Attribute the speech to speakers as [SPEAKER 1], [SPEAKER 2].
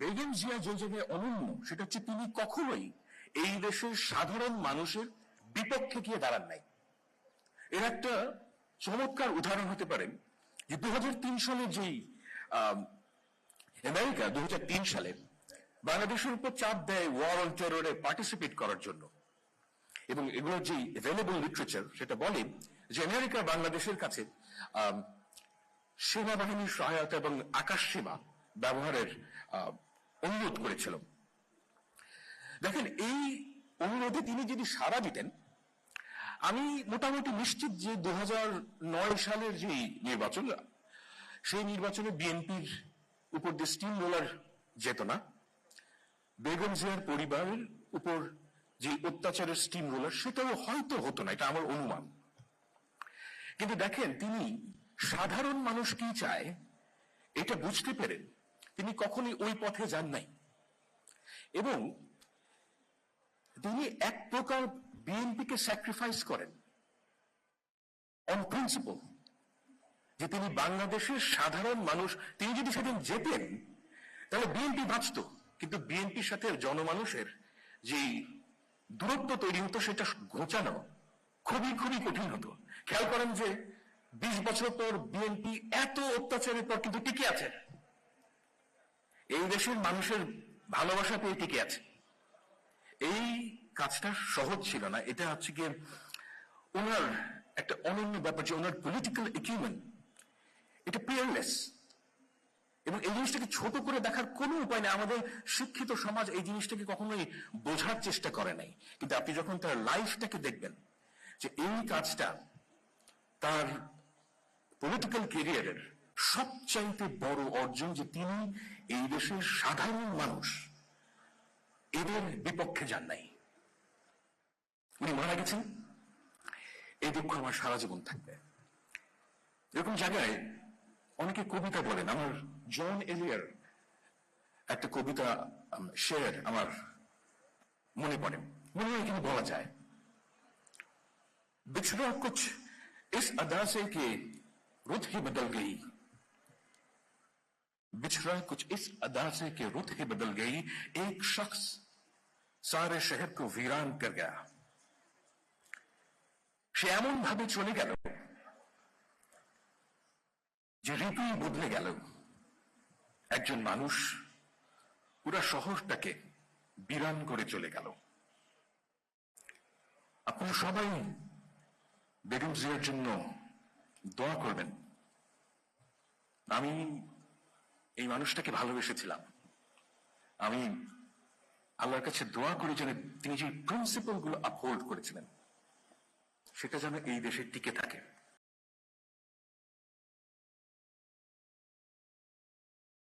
[SPEAKER 1] বেগম জিয়া যে জায়গায় অনন্য, সেটা হচ্ছে তিনি কখনোই এই দেশের সাধারণ মানুষের বিপক্ষে গিয়ে দাঁড়ান নাই। এর একটা চমৎকার উদাহরণ হতে পারে যে 2003 সালে যেই আমেরিকা 2003 সালে বাংলাদেশের উপর চাপ দেয় ওয়ার অন টেররে পার্টিসিপেট করার জন্য, এবং এগুলোর যে অ্যাভেলেবল লিটারেচার সেটা বলে যে আমেরিকা বাংলাদেশের কাছে সেনাবাহিনীর সহায়তা এবং আকাশ সীমা ব্যবহারের অনুরোধ করেছিল। দেখেন, এই অনুরোধে তিনি যদি সাড়া দিতেন, আমি মোটামুটি নিশ্চিত যে 2009 সালের যে নির্বাচন, সেই নির্বাচনে বিএনপির উপর দিয়ে স্টিম রোলার যেত না, বেগম জিয়ার পরিবারের উপর যে অত্যাচারের স্টিম রোলার সেটাও হয়তো হতো না, এটা আমার অনুমান। কিন্তু দেখেন, তিনি সাধারণ মানুষ কি চায় এটা বুঝতে পেরেন তিনি কখনোই ওই পথে যান নাই, এবং তিনি এক প্রকার বিএনপিকে স্যাক্রিফাইস করেন অন প্রিন্সিপল, যে তিনি বাংলাদেশের সাধারণ মানুষ, তিনি যদি সেদিন যেতেন তাহলে বিএনপি বাঁচত, কিন্তু বিএনপির সাথে জনমানুষের যে দূরত্ব তৈরি হতো সেটা ঘোচানো খুবই খুবই কঠিন হতো। খেয়াল করেন যে 20 বছর পর বিএনপি এত অত্যাচারের পর কিন্তু টিকে আছে, এই দেশের মানুষের ভালোবাসা পেয়ে টিকে আছে। এই কাজটা সহজ ছিল না, এটা হচ্ছে গিয়ে ওনার একটা অনন্য ব্যাপার যে ওনার পলিটিক্যাল একিউমেন্ট এটা পিয়ারলেস, এবং এই জিনিসটাকে ছোট করে দেখার কোনো উপায় নেই। আমাদের শিক্ষিত সমাজ এই জিনিসটাকে কখনোই বোঝার চেষ্টা করে নাই, কিন্তু আপনি যখন তার লাইফটাকে দেখবেন যে এই কাজটা তার পলিটিক্যাল ক্যারিয়ারের সবচাইতে বড় অর্জন, যে তিনি এই দেশের সাধারণ মানুষ এদের বিপক্ষে যান নাই। উনি মারা গেছেন, এই দুঃখ আমার সারা জীবন থাকবে। এরকম জায়গায় অনেকে কবিতা বলেন, আমার জন এলিয়ার একটা কবিতা শেয়ার আমার মনে পড়ে, মনে হয় এখানে বলা যায়, बिछड़ा कुछ इस अदा से कि रुत ही बदल गई, बिछड़ा कुछ इस अदा से कि रुत ही बदल गई, एक शख्स सारे शहर को वीरान कर गया। সে এমন ভাবে চলে গেল যে ঋতুই বদলে গেল, একজন মানুষ পুরা শহরটাকে বিরান করে চলে গেল। আপনারা সবাই বেগম জিয়ার জন্য দোয়া করবেন। আমি এই মানুষটাকে ভালোবেসেছিলাম, আমি আল্লাহর কাছে দোয়া করি যেন তিনি যে প্রিন্সিপাল গুলো আপহোল্ড করেছিলেন সেটা যেন এই দেশে টিকে থাকে।